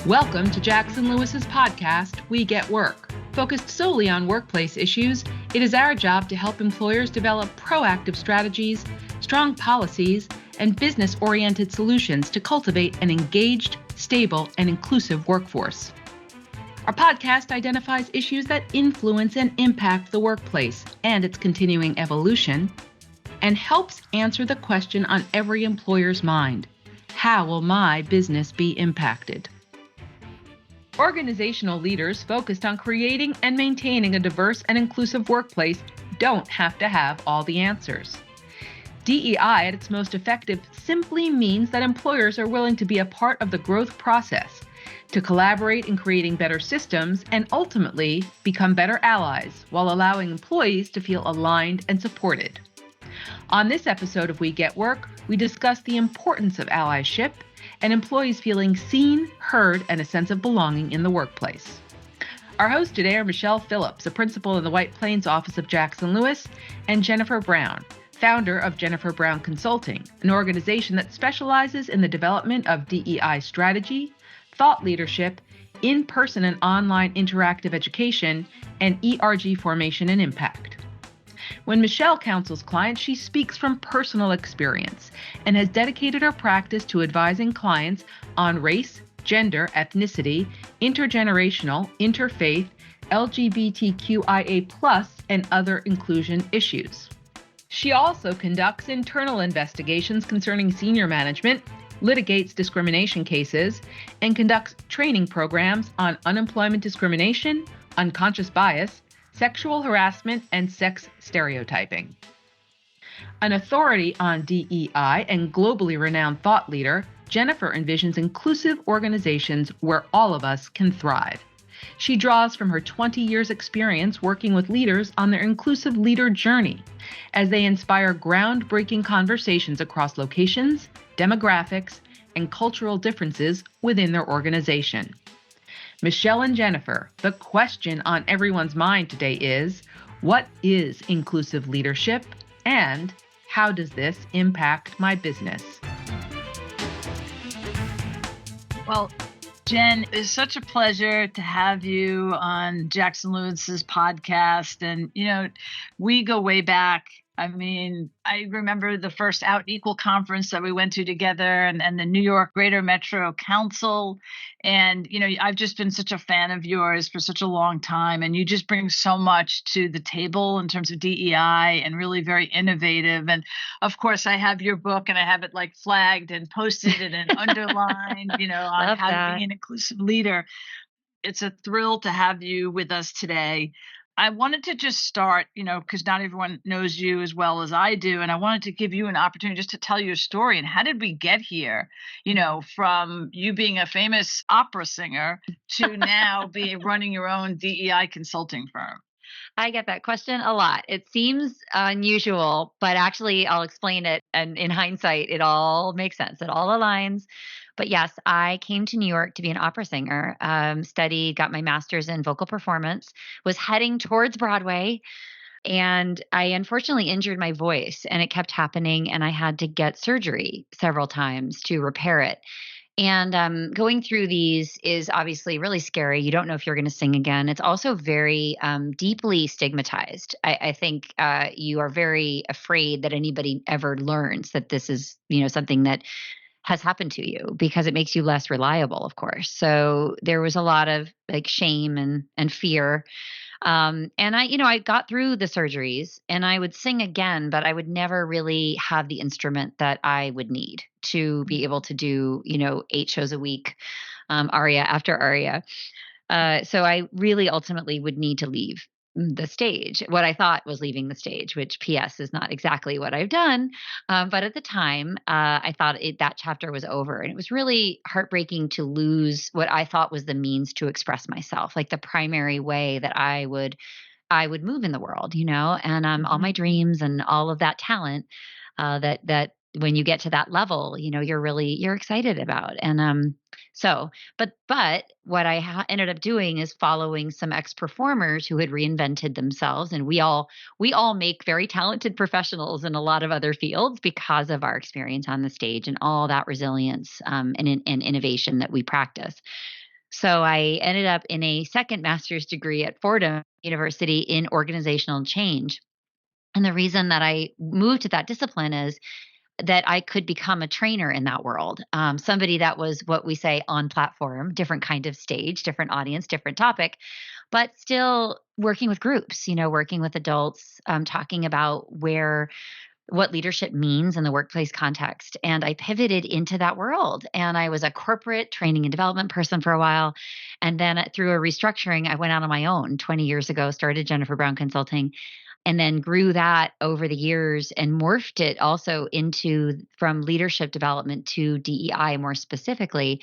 Welcome to Jackson Lewis's podcast, We Get Work. Focused solely on workplace issues, it is our job to help employers develop proactive strategies, strong policies, and business-oriented solutions to cultivate an engaged, stable, and inclusive workforce. Our podcast identifies issues that influence and impact the workplace and its continuing evolution, and helps answer the question on every employer's mind: how will my business be impacted? Organizational leaders focused on creating and maintaining a diverse and inclusive workplace don't have to have all the answers. DEI at its most effective simply means that employers are willing to be a part of the growth process, to collaborate in creating better systems, and ultimately become better allies while allowing employees to feel aligned and supported. On this episode of We Get Work, we discuss the importance of allyship and employees feeling seen, heard, and a sense of belonging in the workplace. Our hosts today are Michelle Phillips, a principal in the White Plains office of Jackson Lewis, and Jennifer Brown, founder of Jennifer Brown Consulting, an organization that specializes in the development of DEI strategy, thought leadership, in-person and online interactive education, and ERG formation and impact. When Michelle counsels clients, she speaks from personal experience and has dedicated her practice to advising clients on race, gender, ethnicity, intergenerational, interfaith, LGBTQIA+, and other inclusion issues. She also conducts internal investigations concerning senior management, litigates discrimination cases, and conducts training programs on unemployment discrimination, unconscious bias, sexual harassment, and sex stereotyping. An authority on DEI and globally renowned thought leader, Jennifer envisions inclusive organizations where all of us can thrive. She draws from her 20 years experience working with leaders on their inclusive leader journey as they inspire groundbreaking conversations across locations, demographics, and cultural differences within their organization. Michelle and Jennifer, the question on everyone's mind today is, what is inclusive leadership, and how does this impact my business? Well, Jen, it's such a pleasure to have you on Jackson Lewis's podcast. And, we go way back. I mean, I remember the first Out Equal conference that we went to together and the New York Greater Metro Council. And, I've just been such a fan of yours for such a long time. And you just bring so much to the table in terms of DEI and really very innovative. And of course, I have your book and I have it like flagged and posted and underlined, on how to be an inclusive leader. It's a thrill to have you with us today. I wanted to just start, because not everyone knows you as well as I do. And I wanted to give you an opportunity just to tell your story. And how did we get here, from you being a famous opera singer to now running your own DEI consulting firm? I get that question a lot. It seems unusual, but actually I'll explain it. And in hindsight, it all makes sense. It all aligns. But yes, I came to New York to be an opera singer, studied, got my master's in vocal performance, was heading towards Broadway. And I unfortunately injured my voice and it kept happening. And I had to get surgery several times to repair it. And going through these is obviously really scary. You don't know if you're going to sing again. It's also very deeply stigmatized. I think you are very afraid that anybody ever learns that this is, something that has happened to you because it makes you less reliable, of course. So there was a lot of like shame and fear. And I got through the surgeries and I would sing again, but I would never really have the instrument that I would need to be able to do, 8 shows a week, aria after aria. So I really ultimately would need to leave the stage, what I thought was leaving the stage, which PS is not exactly what I've done. But at the time, I thought that chapter was over. And it was really heartbreaking to lose what I thought was the means to express myself, like the primary way that I would move in the world, and all my dreams and all of that talent that when you get to that level, you're excited about. And but what I ended up doing is following some ex-performers who had reinvented themselves, and we all make very talented professionals in a lot of other fields because of our experience on the stage and all that resilience and innovation that we practice. So I ended up in a second master's degree at Fordham University in organizational change. And the reason that I moved to that discipline is that I could become a trainer in that world. Somebody that was what we say on platform, different kind of stage, different audience, different topic, but still working with groups, working with adults, talking about what leadership means in the workplace context. And I pivoted into that world. And I was a corporate training and development person for a while. And then through a restructuring, I went out on my own 20 years ago, started Jennifer Brown Consulting, and then grew that over the years and morphed it also into from leadership development to DEI more specifically.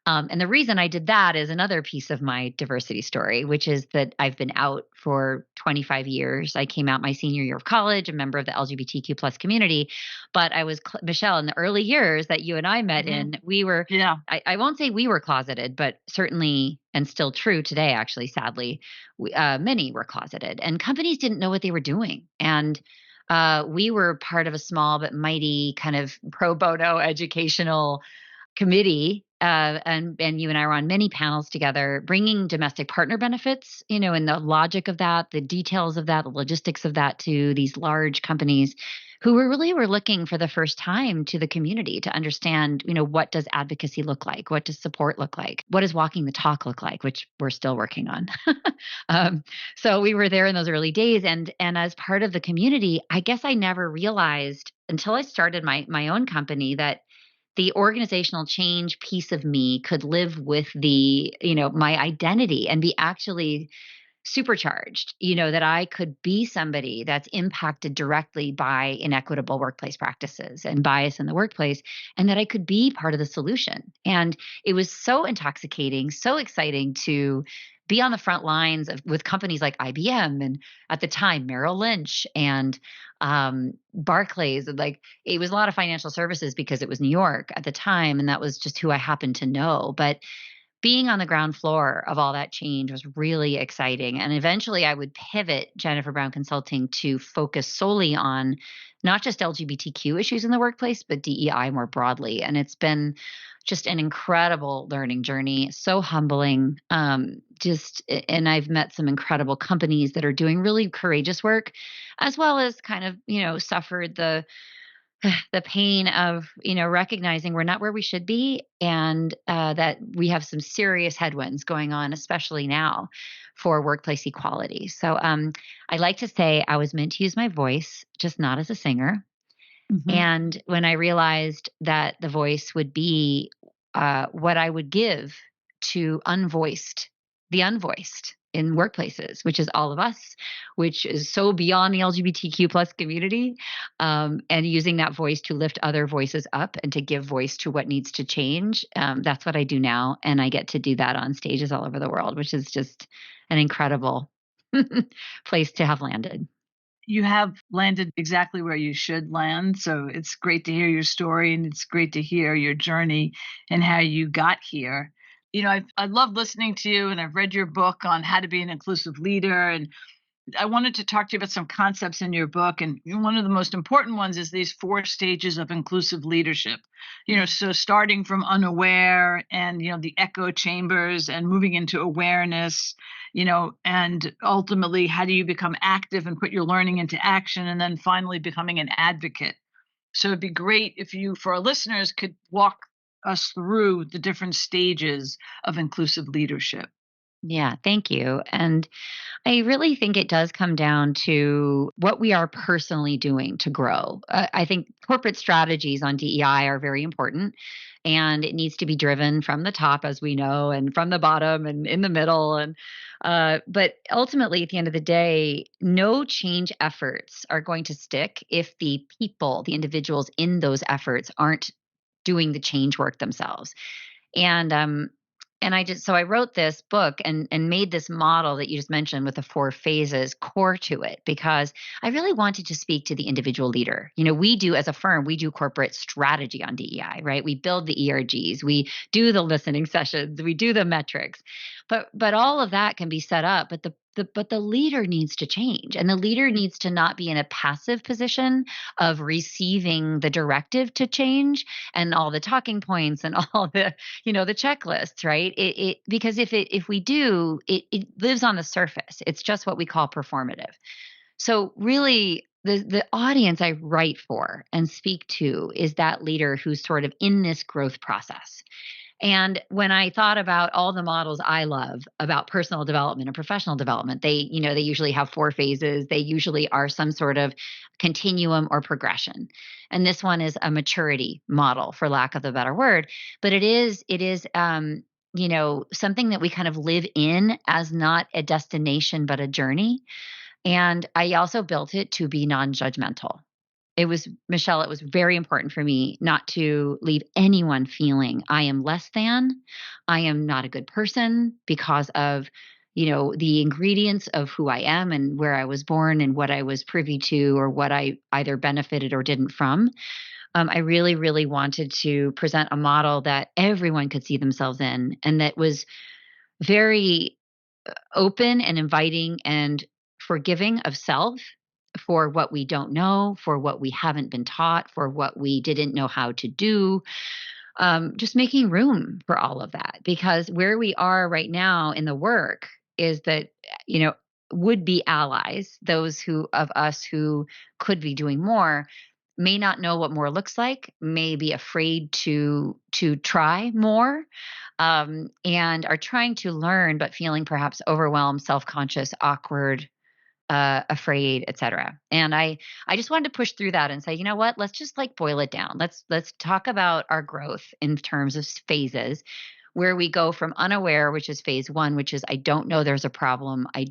And the reason I did that is another piece of my diversity story, which is that I've been out for 25 years. I came out my senior year of college, a member of the LGBTQ plus community. But I was, Michelle, in the early years that you and I met in, we were, Yeah. I won't say we were closeted, but certainly, and still true today, actually, sadly, many were closeted. And companies didn't know what they were doing. And we were part of a small but mighty kind of pro bono educational committee, and you and I were on many panels together, bringing domestic partner benefits, and the logic of that, the details of that, the logistics of that to these large companies who were looking for the first time to the community to understand, what does advocacy look like? What does support look like? What does walking the talk look like? Which we're still working on. So we were there in those early days, and as part of the community, I guess I never realized until I started my own company that the organizational change piece of me could live with my identity and be actually supercharged, that I could be somebody that's impacted directly by inequitable workplace practices and bias in the workplace, and that I could be part of the solution. And it was so intoxicating, so exciting to be on the front lines with companies like IBM and at the time Merrill Lynch and Barclays. And like it was a lot of financial services because it was New York at the time, and that was just who I happened to know. But being on the ground floor of all that change was really exciting. And eventually I would pivot Jennifer Brown Consulting to focus solely on not just LGBTQ issues in the workplace, but DEI more broadly. And it's been just an incredible learning journey, so humbling. And I've met some incredible companies that are doing really courageous work, as well as kind of, suffered the pain of recognizing we're not where we should be, and that we have some serious headwinds going on, especially now for workplace equality. So I like to say I was meant to use my voice, just not as a singer. And when I realized that the voice would be what I would give to the unvoiced in workplaces, which is all of us, which is so beyond the LGBTQ plus community, and using that voice to lift other voices up and to give voice to what needs to change. That's what I do now. And I get to do that on stages all over the world, which is just an incredible place to have landed. You have landed exactly where you should land. So it's great to hear your story, and it's great to hear your journey and how you got here. I love listening to you, and I've read your book on how to be an inclusive leader. And I wanted to talk to you about some concepts in your book. And one of the most important ones is these 4 stages of inclusive leadership. So starting from unaware and, the echo chambers and moving into awareness, and ultimately, how do you become active and put your learning into action? And then finally becoming an advocate. So it'd be great if you, for our listeners, could walk us through the different stages of inclusive leadership. Yeah, thank you. And I really think it does come down to what we are personally doing to grow. I think corporate strategies on DEI are very important, and it needs to be driven from the top, as we know, and from the bottom and in the middle. And but ultimately, at the end of the day, no change efforts are going to stick if the people, the individuals in those efforts, aren't doing the change work themselves. And I wrote this book and made this model that you just mentioned with the 4 phases core to it, because I really wanted to speak to the individual leader. We do, as a firm, we do corporate strategy on DEI, right? We build the ERGs, we do the listening sessions, we do the metrics, but all of that can be set up. But but the leader needs to change, and the leader needs to not be in a passive position of receiving the directive to change and all the talking points and all the, the checklists, right? Because if we do, it lives on the surface. It's just what we call performative. So really, the audience I write for and speak to is that leader who's sort of in this growth process. And when I thought about all the models I love about personal development and professional development, they usually have 4 phases. They usually are some sort of continuum or progression. And this one is a maturity model, for lack of a better word. But it is something that we kind of live in as not a destination, but a journey. And I also built it to be non-judgmental. Michelle, it was very important for me not to leave anyone feeling I am less than, I am not a good person because of, the ingredients of who I am and where I was born and what I was privy to or what I either benefited or didn't from. I really, really wanted to present a model that everyone could see themselves in and that was very open and inviting and forgiving of self for what we don't know, for what we haven't been taught, for what we didn't know how to do. Just making room for all of that, because where we are right now in the work is that, would be allies, those of us who could be doing more, may not know what more looks like, may be afraid to try more, and are trying to learn, but feeling perhaps overwhelmed, self-conscious, awkward, afraid, etc. And I just wanted to push through that and say, you know what? Let's just like boil it down. Let's talk about our growth in terms of phases, where we go from unaware, which is phase 1, which is I don't know there's a problem. I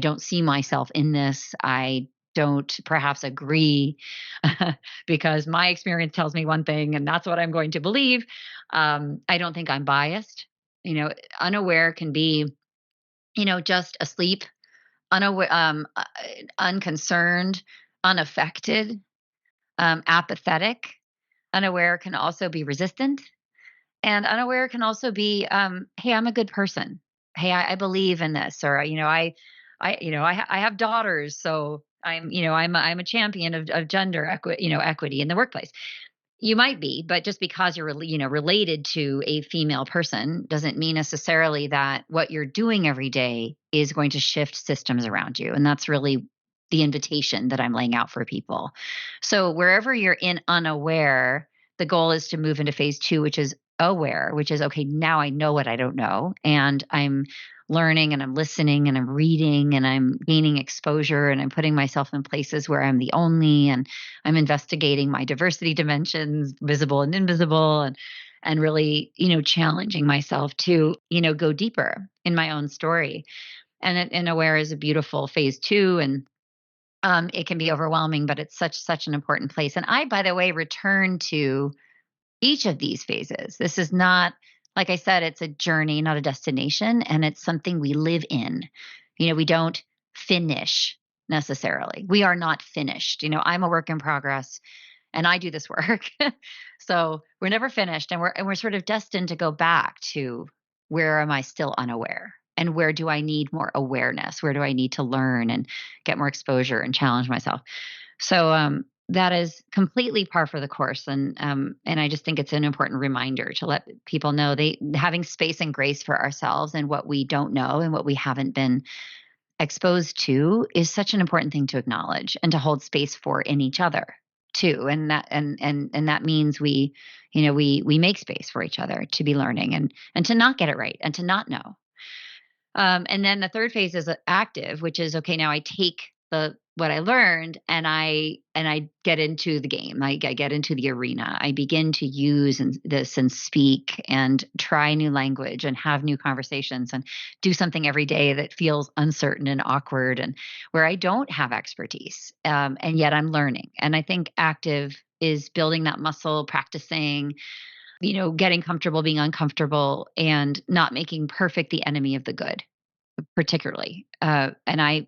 don't see myself in this. I don't perhaps agree because my experience tells me one thing and that's what I'm going to believe. I don't think I'm biased. Unaware can be, just asleep, unaware, unconcerned, unaffected, apathetic. Unaware can also be resistant, and unaware can also be, "Hey, I'm a good person. Hey, I believe in this," or I have daughters, so I'm a champion of gender equity in the workplace. You might be, but just because you're related to a female person doesn't mean necessarily that what you're doing every day is going to shift systems around you. And that's really the invitation that I'm laying out for people. So wherever you're in unaware, the goal is to move into phase 2, which is aware, which is okay, now I know what I don't know, and I'm learning and I'm listening and I'm reading and I'm gaining exposure and I'm putting myself in places where I'm the only, and I'm investigating my diversity dimensions, visible and invisible, and really, challenging myself to, go deeper in my own story. And aware is a beautiful phase 2, and it can be overwhelming, but it's such an important place. And I, by the way, return to each of these phases. This is not, like I said, it's a journey, not a destination, and it's something we live in. We don't finish necessarily. We are not finished. I'm a work in progress and I do this work. So we're never finished, and we're sort of destined to go back to where am I still unaware? And where do I need more awareness? Where do I need to learn and get more exposure and challenge myself? So that is completely par for the course, and I just think it's an important reminder to let people know having space and grace for ourselves and what we don't know and what we haven't been exposed to is such an important thing to acknowledge and to hold space for in each other too. And that means we make space for each other to be learning and to not get it right and to not know. And then the third phase is active, which is okay. Now I take what I learned and I get into the game. I get into the arena. I begin to use this and speak and try new language and have new conversations and do something every day that feels uncertain and awkward and where I don't have expertise. And yet I'm learning. And I think active is building that muscle, practicing, getting comfortable, being uncomfortable, and not making perfect the enemy of the good, particularly. And I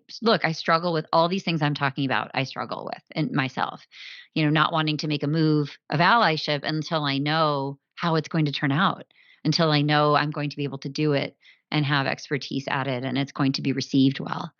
struggle with all these things I'm talking about. I struggle with in myself, not wanting to make a move of allyship until I know how it's going to turn out, until I know I'm going to be able to do it and have expertise added, and it's going to be received well.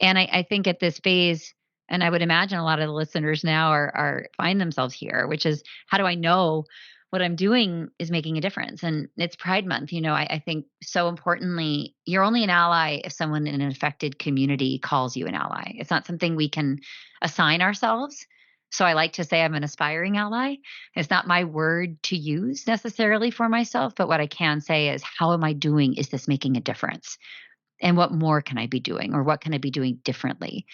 And I think at this phase, and I would imagine a lot of the listeners now are find themselves here, which is, how do I know what I'm doing is making a difference? And it's Pride Month. I think so importantly, you're only an ally if someone in an affected community calls you an ally. It's not something we can assign ourselves. So I like to say I'm an aspiring ally. It's not my word to use necessarily for myself, but what I can say is, how am I doing? Is this making a difference? And what more can I be doing, or what can I be doing differently?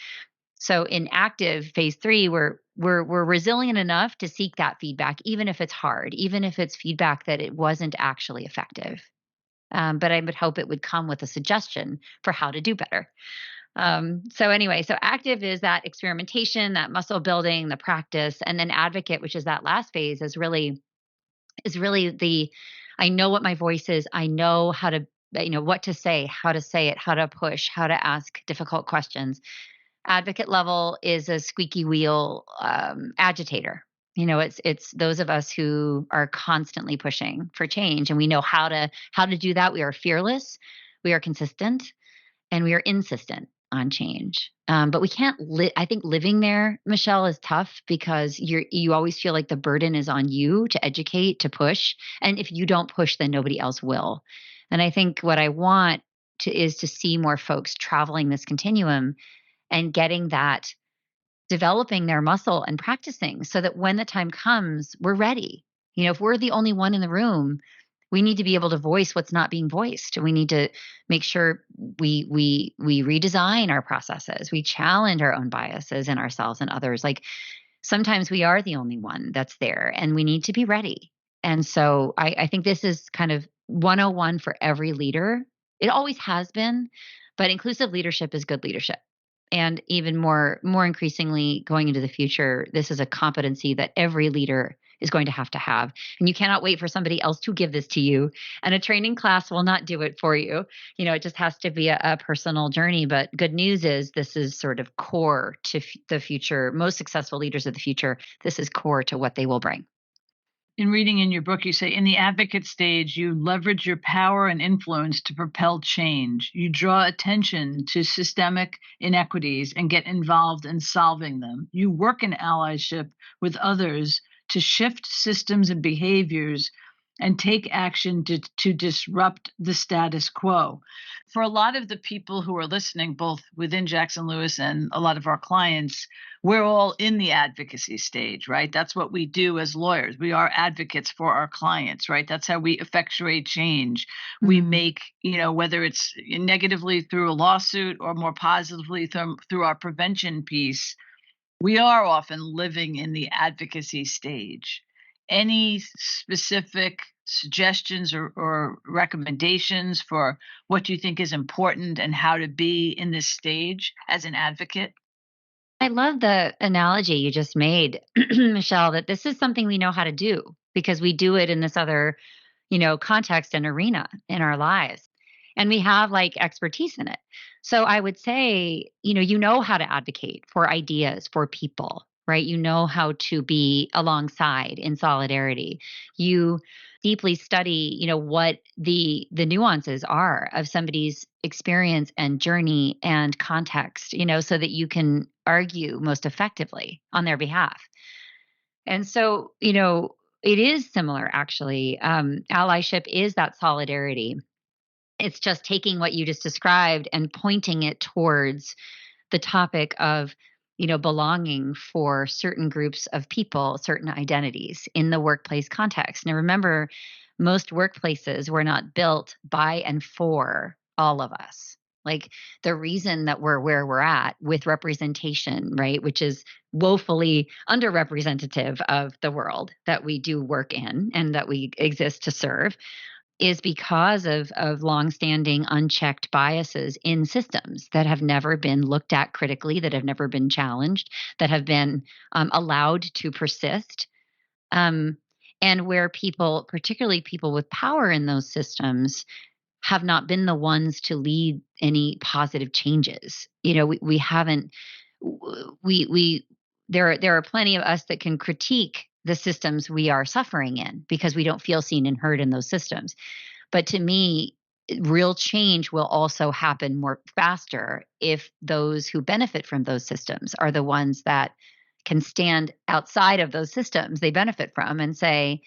So in active phase 3, we're resilient enough to seek that feedback, even if it's hard, even if it's feedback that it wasn't actually effective. But I would hope it would come with a suggestion for how to do better. So anyway, so active is that experimentation, that muscle building, the practice, and then advocate, which is that last phase, is really the, I know what my voice is. I know how to, what to say, how to say it, how to push, how to ask difficult questions. Advocate level is a squeaky wheel agitator. It's those of us who are constantly pushing for change, and we know how to do that. We are fearless, we are consistent, and we are insistent on change. But we can't I think living there, Michelle, is tough, because you always feel like the burden is on you to educate, to push. And if you don't push, then nobody else will. And I think what I want is to see more folks traveling this continuum and getting that, developing their muscle and practicing, so that when the time comes, we're ready. If we're the only one in the room, we need to be able to voice what's not being voiced. We need to make sure we redesign our processes. We challenge our own biases in ourselves and others. Like, sometimes we are the only one that's there, and we need to be ready. And so I think this is kind of 101 for every leader. It always has been, but inclusive leadership is good leadership. And even more increasingly going into the future, this is a competency that every leader is going to have. And you cannot wait for somebody else to give this to you. And a training class will not do it for you. It just has to be a personal journey. But good news is, this is sort of core to the future. Most successful leaders of the future, this is core to what they will bring. In reading in your book, you say, in the advocate stage, you leverage your power and influence to propel change. You draw attention to systemic inequities and get involved in solving them. You work in allyship with others to shift systems and behaviors and take action to disrupt the status quo. For a lot of the people who are listening, both within Jackson Lewis and a lot of our clients, we're all in the advocacy stage, right? That's what we do as lawyers. We are advocates for our clients, right? That's how we effectuate change. We make, whether it's negatively through a lawsuit or more positively through our prevention piece, we are often living in the advocacy stage. Any specific suggestions or recommendations for what you think is important and how to be in this stage as an advocate? I love the analogy you just made, Michelle, that this is something we know how to do because we do it in this other, context and arena in our lives. And we have like expertise in it. So I would say, you know how to advocate for ideas, for people, right? You know how to be alongside in solidarity. You deeply study, what the nuances are of somebody's experience and journey and context, so that you can argue most effectively on their behalf. And so, it is similar actually. Allyship is that solidarity. It's just taking what you just described and pointing it towards the topic of, belonging for certain groups of people, certain identities in the workplace context. Now, remember, most workplaces were not built by and for all of us. Like, the reason that we're where we're at with representation, right, which is woefully underrepresentative of the world that we do work in and that we exist to serve, is because of longstanding unchecked biases in systems that have never been looked at critically, that have never been challenged, that have been allowed to persist. And where people, particularly people with power in those systems, have not been the ones to lead any positive changes. We haven't, there are plenty of us that can critique the systems we are suffering in because we don't feel seen and heard in those systems. But to me, real change will also happen more faster if those who benefit from those systems are the ones that can stand outside of those systems they benefit from and say,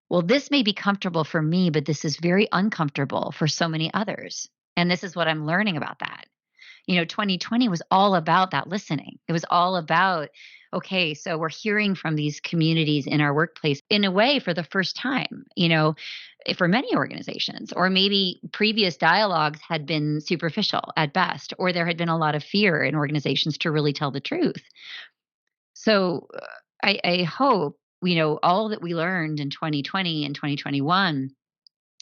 well, this may be comfortable for me, but this is very uncomfortable for so many others. And this is what I'm learning about that. 2020 was all about that listening. It was all about, okay, so we're hearing from these communities in our workplace in a way for the first time, for many organizations, or maybe previous dialogues had been superficial at best, or there had been a lot of fear in organizations to really tell the truth. So I hope, all that we learned in 2020 and 2021,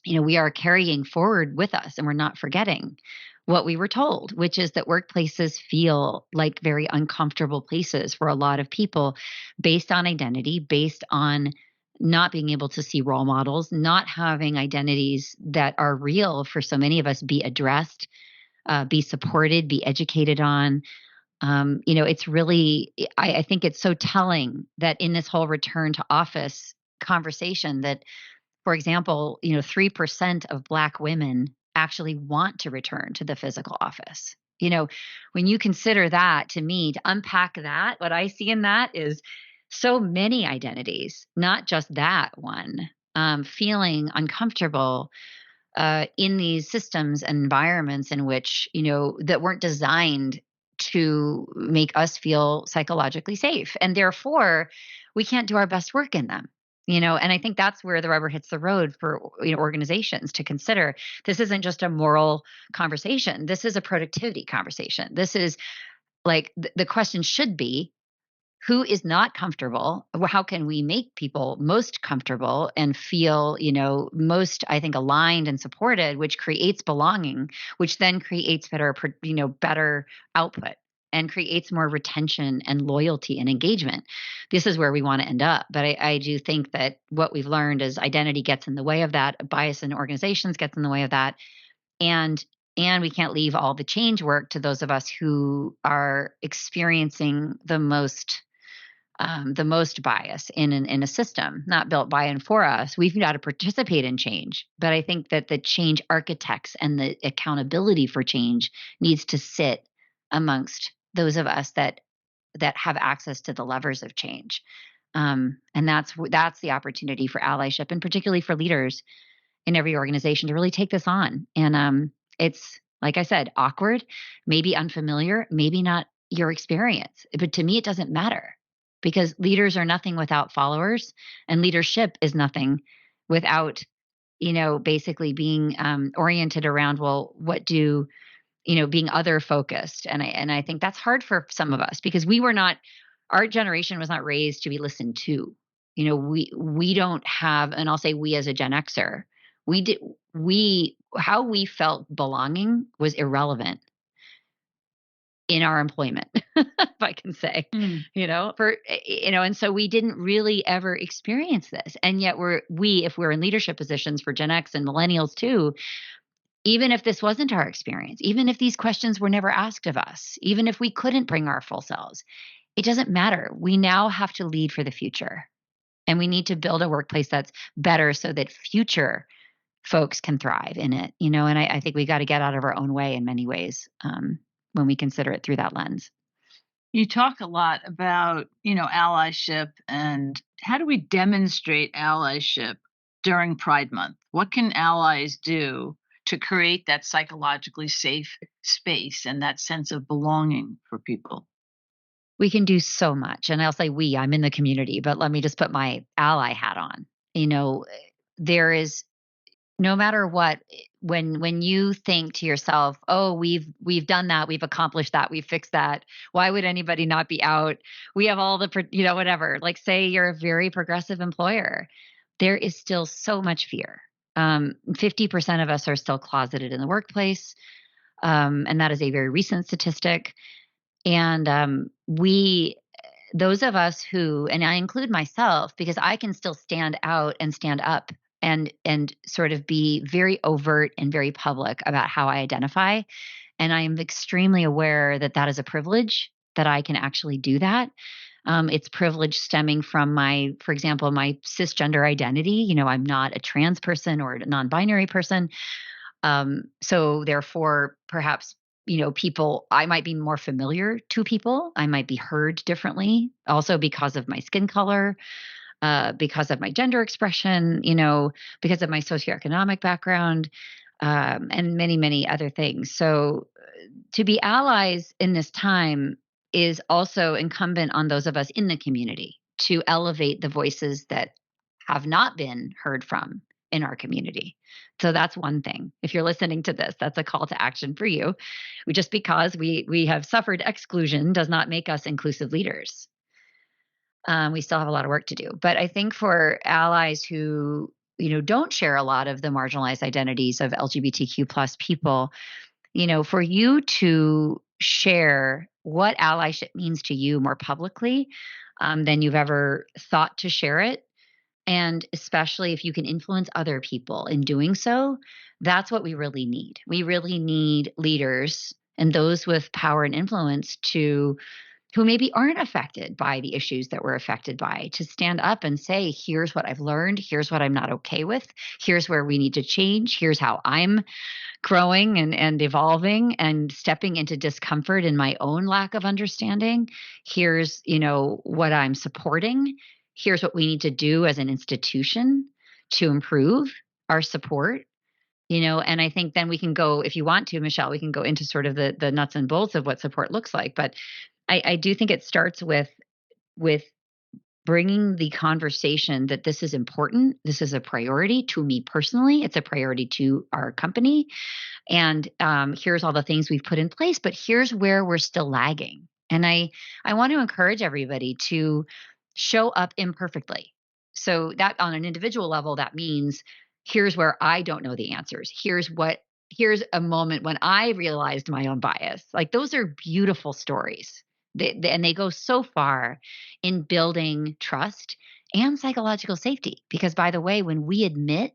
we are carrying forward with us and we're not forgetting what we were told, which is that workplaces feel like very uncomfortable places for a lot of people based on identity, based on not being able to see role models, not having identities that are real for so many of us be addressed, be supported, be educated on. It's really, I think it's so telling that in this whole return to office conversation that, for example, 3% of Black women actually want to return to the physical office. When you consider that, to me, to unpack that, what I see in that is so many identities, not just that one, feeling uncomfortable in these systems and environments in which, that weren't designed to make us feel psychologically safe. And therefore, we can't do our best work in them. And I think that's where the rubber hits the road for organizations to consider. This isn't just a moral conversation. This is a productivity conversation. This is like the question should be, who is not comfortable? How can we make people most comfortable and feel, most, I think, aligned and supported, which creates belonging, which then creates better output and creates more retention and loyalty and engagement. This is where we want to end up. But I do think that what we've learned is identity gets in the way of that, bias in organizations gets in the way of that. And we can't leave all the change work to those of us who are experiencing the most bias in a system not built by and for us. We've got to participate in change. But I think that the change architects and the accountability for change needs to sit amongst those of us that have access to the levers of change. And that's the opportunity for allyship, and particularly for leaders in every organization to really take this on. And it's, like I said, awkward, maybe unfamiliar, maybe not your experience. But to me, it doesn't matter, because leaders are nothing without followers, and leadership is nothing without, basically being oriented around, well, what do, being other focused. And I think that's hard for some of us, because our generation was not raised to be listened to. We don't have, and I'll say we as a Gen Xer, how we felt belonging was irrelevant in our employment, if I can say, and so we didn't really ever experience this. And yet if we're in leadership positions for Gen X and millennials too, even if this wasn't our experience, even if these questions were never asked of us, even if we couldn't bring our full selves, it doesn't matter. We now have to lead for the future, and we need to build a workplace that's better so that future folks can thrive in it, and I think we got to get out of our own way in many ways when we consider it through that lens. You talk a lot about, allyship, and how do we demonstrate allyship during Pride Month? What can allies do to create that psychologically safe space and that sense of belonging for people? We can do so much. And I'll say I'm in the community, but let me just put my ally hat on. There is, no matter what, when you think to yourself, oh, we've done that, we've accomplished that, we've fixed that, why would anybody not be out? We have all the, whatever, like say you're a very progressive employer, there is still so much fear. 50% of us are still closeted in the workplace. And that is a very recent statistic. And those of us who, and I include myself, because I can still stand out and stand up and sort of be very overt and very public about how I identify. And I am extremely aware that that is a privilege, that I can actually do that. It's privilege stemming from for example, my cisgender identity. I'm not a trans person or a non-binary person. So therefore, perhaps, people, I might be more familiar to people. I might be heard differently, also because of my skin color, because of my gender expression, because of my socioeconomic background, and many, many other things. So to be allies in this time is also incumbent on those of us in the community to elevate the voices that have not been heard from in our community. So that's one thing. If you're listening to this, that's a call to action for you. Just because we have suffered exclusion does not make us inclusive leaders. We still have a lot of work to do. But I think for allies who, don't share a lot of the marginalized identities of LGBTQ plus people, for you to share what allyship means to you more publicly than you've ever thought to share it, and especially if you can influence other people in doing so, that's what we really need. We really need leaders and those with power and influence who maybe aren't affected by the issues that we're affected by, to stand up and say, here's what I've learned, here's what I'm not okay with, here's where we need to change, here's how I'm growing and evolving and stepping into discomfort in my own lack of understanding. Here's, what I'm supporting. Here's what we need to do as an institution to improve our support. And I think then we can go, if you want to, Michelle, we can go into sort of the nuts and bolts of what support looks like. But I do think it starts with bringing the conversation that this is important. This is a priority to me personally. It's a priority to our company. And here's all the things we've put in place, but here's where we're still lagging. And I want to encourage everybody to show up imperfectly. So that on an individual level, that means here's where I don't know the answers. Here's a moment when I realized my own bias. Like, those are beautiful stories. And they go so far in building trust and psychological safety. Because, by the way, when we admit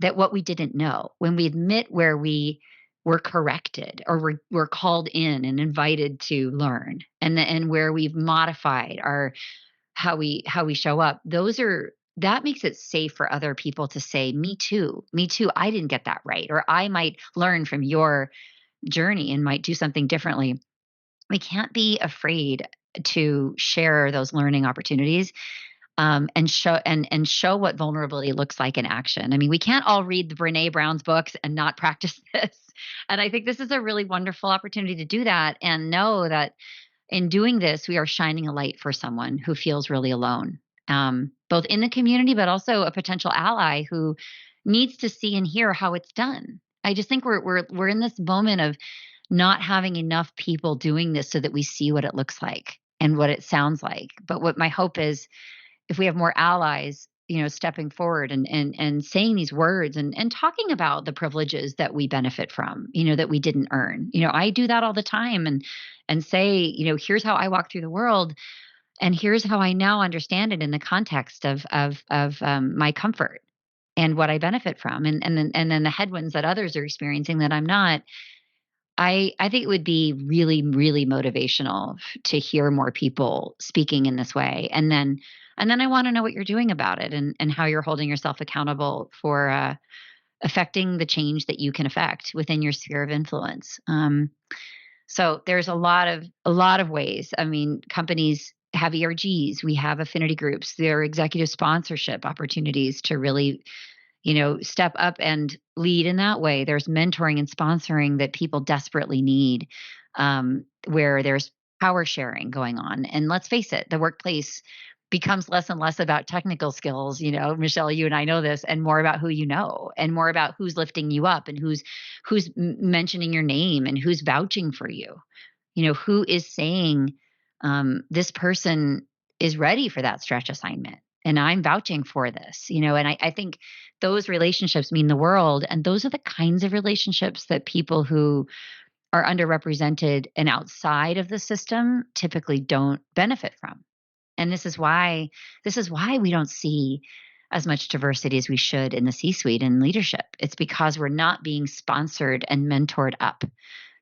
that what we didn't know, when we admit where we were corrected or we're called in and invited to learn, and where we've modified our how we show up, that makes it safe for other people to say, me too, I didn't get that right, or I might learn from your journey and might do something differently. We can't be afraid to share those learning opportunities, and show what vulnerability looks like in action. I mean, we can't all read the Brene Brown's books and not practice this. And I think this is a really wonderful opportunity to do that, and know that in doing this, we are shining a light for someone who feels really alone, both in the community, but also a potential ally who needs to see and hear how it's done. I just think we're in this moment of not having enough people doing this so that we see what it looks like and what it sounds like. But what my hope is, if we have more allies, stepping forward and saying these words and talking about the privileges that we benefit from, that we didn't earn. I do that all the time, and say, here's how I walk through the world, and here's how I now understand it in the context of my comfort and what I benefit from, and then the headwinds that others are experiencing that I'm not. I think it would be really, really motivational to hear more people speaking in this way. And then I want to know what you're doing about it, and how you're holding yourself accountable for affecting the change that you can affect within your sphere of influence. So there's a lot of ways. I mean, companies have ERGs, we have affinity groups, there are executive sponsorship opportunities to really, step up and lead in that way. There's mentoring and sponsoring that people desperately need, where there's power sharing going on. And let's face it, the workplace becomes less and less about technical skills. Michelle, you and I know this, and more about who you know, and more about who's lifting you up, and who's mentioning your name, and who's vouching for you. Who is saying, this person is ready for that stretch assignment, and I'm vouching for this. And I think those relationships mean the world. And those are the kinds of relationships that people who are underrepresented and outside of the system typically don't benefit from. And this is why we don't see as much diversity as we should in the C-suite and leadership. It's because we're not being sponsored and mentored up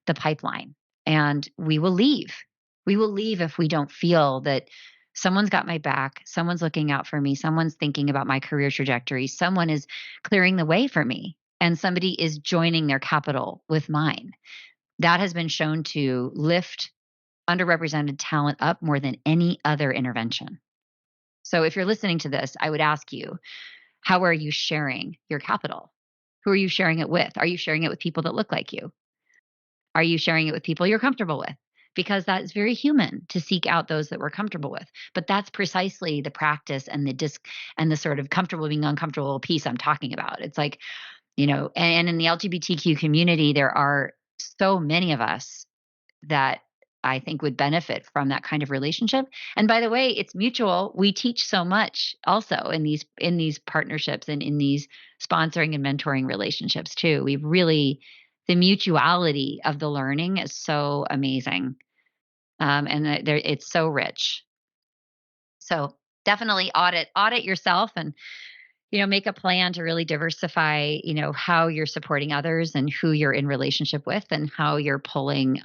the pipeline. And we will leave. We will leave if we don't feel that someone's got my back, someone's looking out for me, someone's thinking about my career trajectory, someone is clearing the way for me. and somebody is joining their capital with mine, that has been shown to lift underrepresented talent up more than any other intervention. So if you're listening to this, I would ask you, how are you sharing your capital? Who are you sharing it with? Are you sharing it with people that look like you? Are you sharing it with people you're comfortable with? Because that's very human to seek out those that we're comfortable with. But that's precisely the practice and the sort of comfortable being uncomfortable piece I'm talking about. It's like, and in the LGBTQ community, there are so many of us that I think would benefit from that kind of relationship. And by the way, it's mutual. We teach so much also in these partnerships and in these sponsoring and mentoring relationships too. The mutuality of the learning is so amazing. And it's so rich. So definitely audit yourself and make a plan to really diversify, how you're supporting others and who you're in relationship with and how you're pulling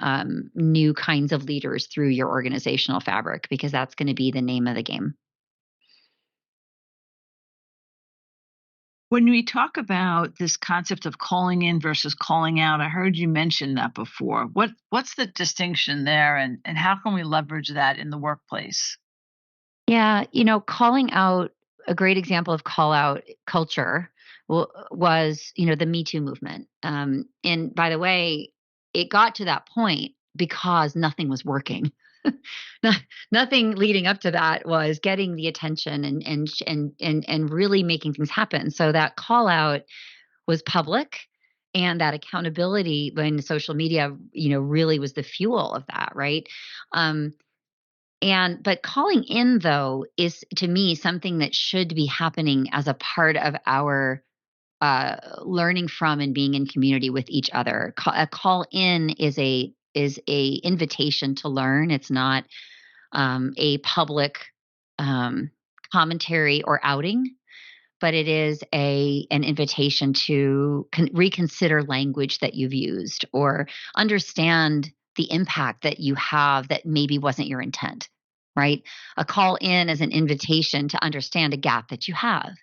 new kinds of leaders through your organizational fabric, because that's going to be the name of the game. When we talk about this concept of calling in versus calling out, I heard you mention that before. What's the distinction there, and how can we leverage that in the workplace? Yeah, calling out, a great example of call out culture was, the Me Too movement. And by the way, it got to that point because nothing was working. No- Nothing leading up to that was getting the attention and really making things happen. So that call out was public, and that accountability when social media, really was the fuel of that, right? Um, but calling in, though, is to me something that should be happening as a part of our learning from and being in community with each other. A call in is a invitation to learn. It's not a public um, commentary or outing, but it is an invitation to reconsider language that you've used or understand the impact that you have that maybe wasn't your intent, right? A call in is an invitation to understand a gap that you have.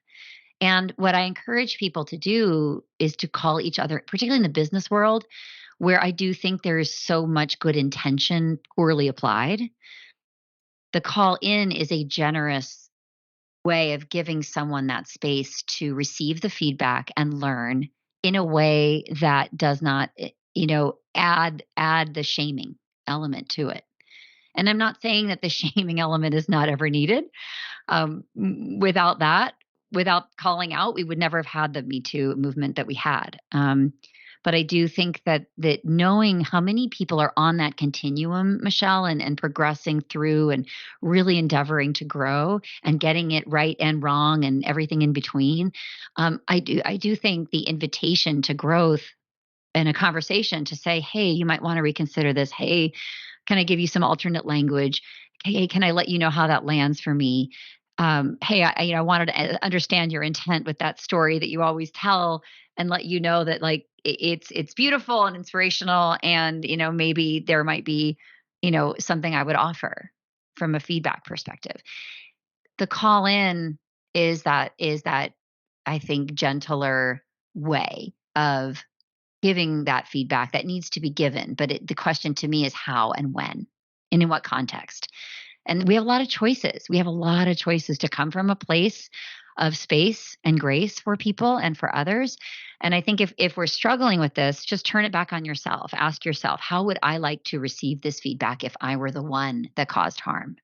And what I encourage people to do is to call each other, particularly in the business world, where I do think there is so much good intention poorly applied. The call in is a generous way of giving someone that space to receive the feedback and learn in a way that does not, add the shaming element to it. And I'm not saying that the shaming element is not ever needed. Without that, without calling out, we would never have had the Me Too movement that we had. But I do think that knowing how many people are on that continuum, Michelle, and progressing through and really endeavoring to grow and getting it right and wrong and everything in between, I do think the invitation to growth in a conversation to say, hey, you might want to reconsider this. Hey, can I give you some alternate language? Hey, can I let you know how that lands for me? Hey, I wanted to understand your intent with that story that you always tell, and let you know that like it's beautiful and inspirational, and maybe there might be something I would offer from a feedback perspective. The call in is that I think gentler way of giving that feedback that needs to be given. But the question to me is how and when and in what context. And we have a lot of choices. We have a lot of choices to come from a place of space and grace for people and for others. And I think if we're struggling with this, just turn it back on yourself. Ask yourself, how would I like to receive this feedback if I were the one that caused harm?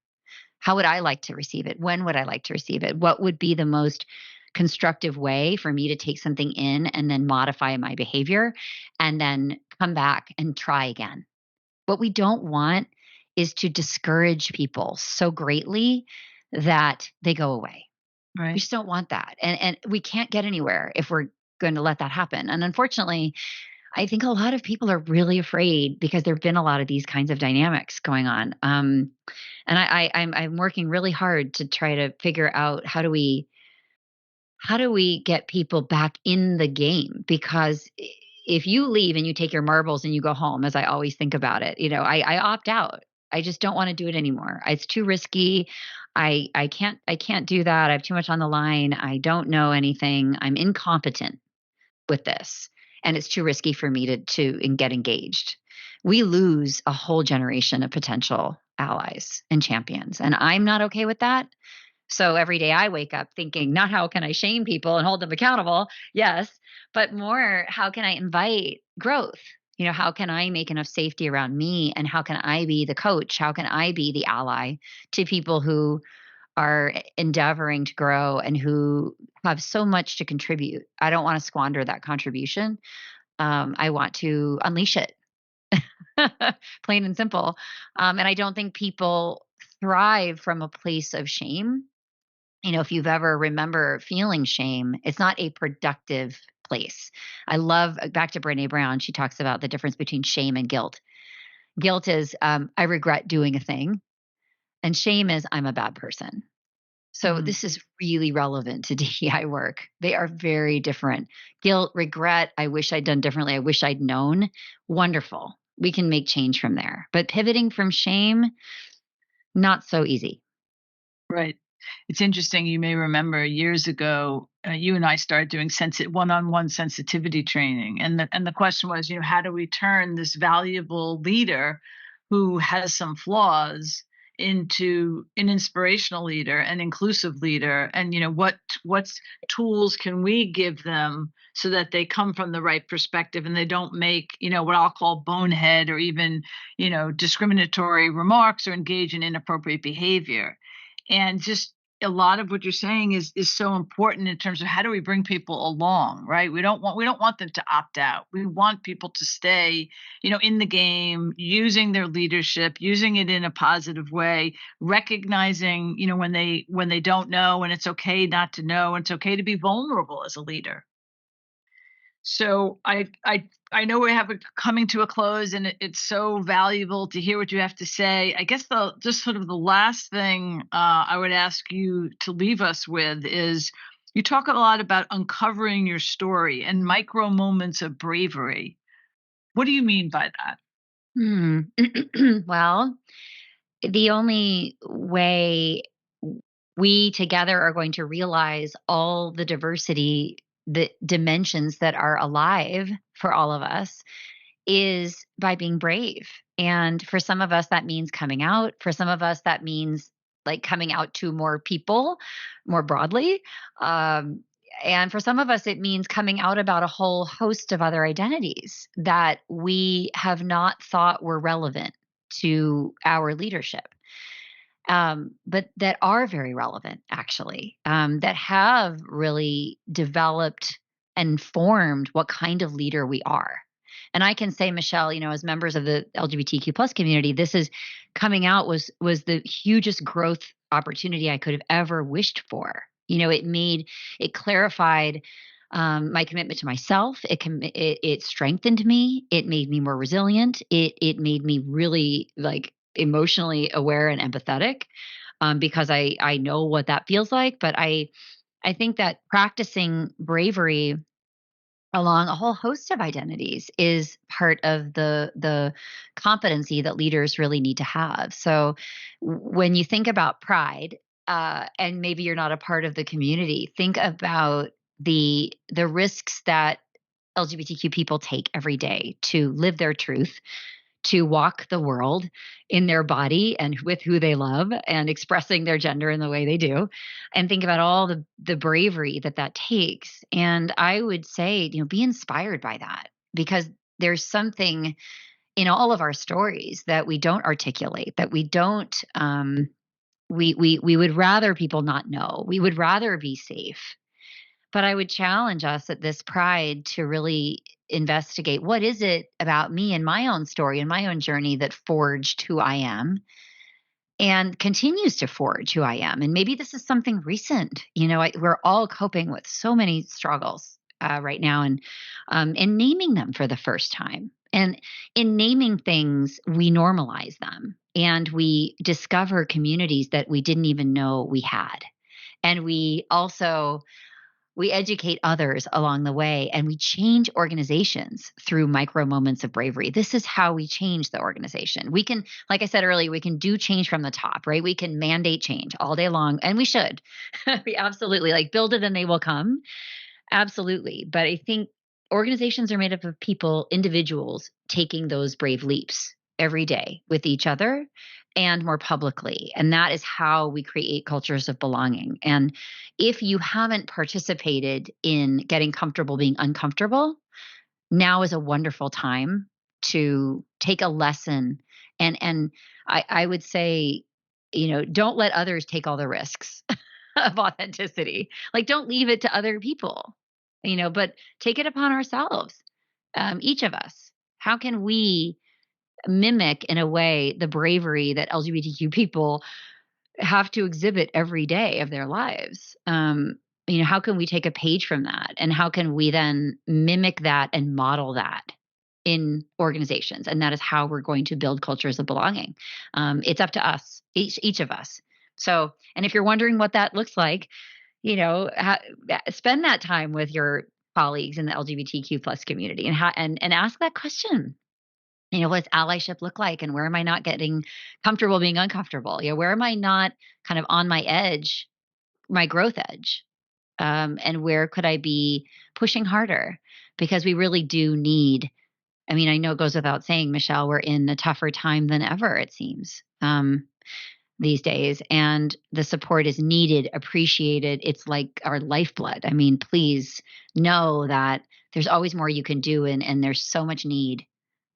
How would I like to receive it? When would I like to receive it? What would be the most constructive way for me to take something in and then modify my behavior and then come back and try again? What we don't want is to discourage people so greatly that they go away. We Right. just don't want that. And we can't get anywhere if we're going to let that happen. And unfortunately, I think a lot of people are really afraid because there've been a lot of these kinds of dynamics going on. And I'm working really hard to try to figure out how do we get people back in the game? Because if you leave and you take your marbles and you go home, as I always think about it, I opt out. I just don't want to do it anymore. It's too risky. I can't do that. I have too much on the line. I don't know anything. I'm incompetent. with this, and it's too risky for me to get engaged. We lose a whole generation of potential allies and champions, and I'm not okay with that. So every day I wake up thinking, not how can I shame people and hold them accountable? Yes, but more, how can I invite growth? How can I make enough safety around me? And how can I be the coach? How can I be the ally to people who are endeavoring to grow and who have so much to contribute? I don't want to squander that contribution. I want to unleash it, plain and simple. And I don't think people thrive from a place of shame. If you've ever remember feeling shame, it's not a productive place. I love back to Brené Brown. She talks about the difference between shame and guilt. Guilt is I regret doing a thing, and shame is I'm a bad person. So this is really relevant to DEI work. They are very different. Guilt, regret, I wish I'd done differently. I wish I'd known. Wonderful. We can make change from there. But pivoting from shame, not so easy. Right. It's interesting. You may remember years ago, you and I started doing one-on-one sensitivity training, and the question was, how do we turn this valuable leader who has some flaws into an inspirational leader, an inclusive leader, and what tools can we give them so that they come from the right perspective and they don't make what I'll call bonehead or even discriminatory remarks or engage in inappropriate behavior. And just a lot of what you're saying is so important in terms of how do we bring people along, right? We don't want them to opt out. We want people to stay, in the game, using their leadership, using it in a positive way, recognizing, when they don't know, and it's okay not to know, and it's okay to be vulnerable as a leader. So I know we have it coming to a close, and it's so valuable to hear what you have to say. I guess just sort of the last thing I would ask you to leave us with is you talk a lot about uncovering your story and micro moments of bravery. What do you mean by that? Well, the only way we together are going to realize all the diversity, the dimensions that are alive for all of us is by being brave. And for some of us, that means coming out. For some of us, that means like coming out to more people more broadly. And for some of us, it means coming out about a whole host of other identities that we have not thought were relevant to our leadership. But that are very relevant, actually, that have really developed and formed what kind of leader we are. And I can say, Michelle, as members of the LGBTQ plus community, this is coming out was the hugest growth opportunity I could have ever wished for. It clarified my commitment to myself. It strengthened me. It made me more resilient. It made me really emotionally aware and empathetic, because I know what that feels like. But I think that practicing bravery along a whole host of identities is part of the competency that leaders really need to have. So when you think about pride, and maybe you're not a part of the community, think about the risks that LGBTQ people take every day to live their truth, to walk the world in their body and with who they love and expressing their gender in the way they do, and think about all the bravery that takes. And I would say, be inspired by that, because there's something in all of our stories that we don't articulate, that we don't, we would rather people not know. We would rather be safe. But I would challenge us at this Pride to really investigate, what is it about me and my own story and my own journey that forged who I am and continues to forge who I am. And maybe this is something recent. We're all coping with so many struggles right now, and in naming them for the first time. And in naming things, we normalize them and we discover communities that we didn't even know we had. And we educate others along the way, and we change organizations through micro moments of bravery. This is how we change the organization. We can, like I said earlier, we can do change from the top, right? We can mandate change all day long, and we should. We absolutely build it and they will come. Absolutely. But I think organizations are made up of people, individuals taking those brave leaps every day with each other and more publicly. And that is how we create cultures of belonging. And if you haven't participated in getting comfortable being uncomfortable, now is a wonderful time to take a lesson. And I would say, don't let others take all the risks of authenticity. Like, don't leave it to other people, but take it upon ourselves, each of us. How can we mimic in a way the bravery that LGBTQ people have to exhibit every day of their lives? How can we take a page from that? And how can we then mimic that and model that in organizations? And that is how we're going to build cultures of belonging. It's up to us, each of us. So, and if you're wondering what that looks like, spend that time with your colleagues in the LGBTQ plus community and ask that question. What does allyship look like? And where am I not getting comfortable being uncomfortable? Where am I not kind of on my edge, my growth edge? And where could I be pushing harder? Because we really do need, I know it goes without saying, Michelle, we're in a tougher time than ever, it seems, these days. And the support is needed, appreciated. It's like our lifeblood. Please know that there's always more you can do. And there's so much need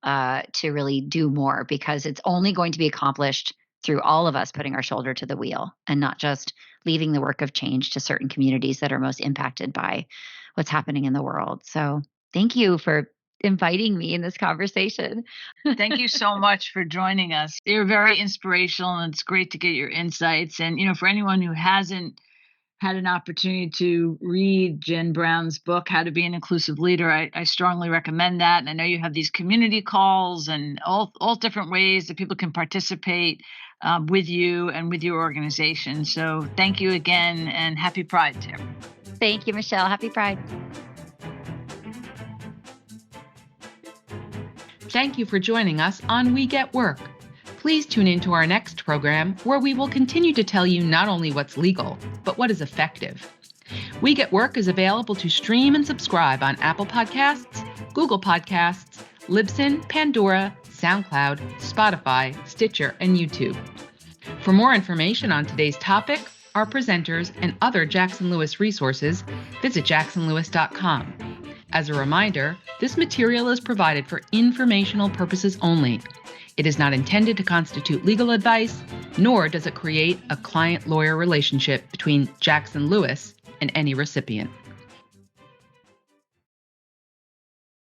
to really do more, because it's only going to be accomplished through all of us putting our shoulder to the wheel and not just leaving the work of change to certain communities that are most impacted by what's happening in the world. So thank you for inviting me in this conversation. Thank you so much for joining us. You're very inspirational, and it's great to get your insights. And, for anyone who hasn't had an opportunity to read Jen Brown's book, How to Be an Inclusive Leader, I strongly recommend that. And I know you have these community calls and all different ways that people can participate with you and with your organization. So thank you again, and happy Pride to everyone. Thank you, Michelle. Happy Pride. Thank you for joining us on We Get Work. Please tune into our next program, where we will continue to tell you not only what's legal, but what is effective. We Get Work is available to stream and subscribe on Apple Podcasts, Google Podcasts, Libsyn, Pandora, SoundCloud, Spotify, Stitcher, and YouTube. For more information on today's topic, our presenters, and other Jackson Lewis resources, visit jacksonlewis.com. As a reminder, this material is provided for informational purposes only. It is not intended to constitute legal advice, nor does it create a client-lawyer relationship between Jackson Lewis and any recipient.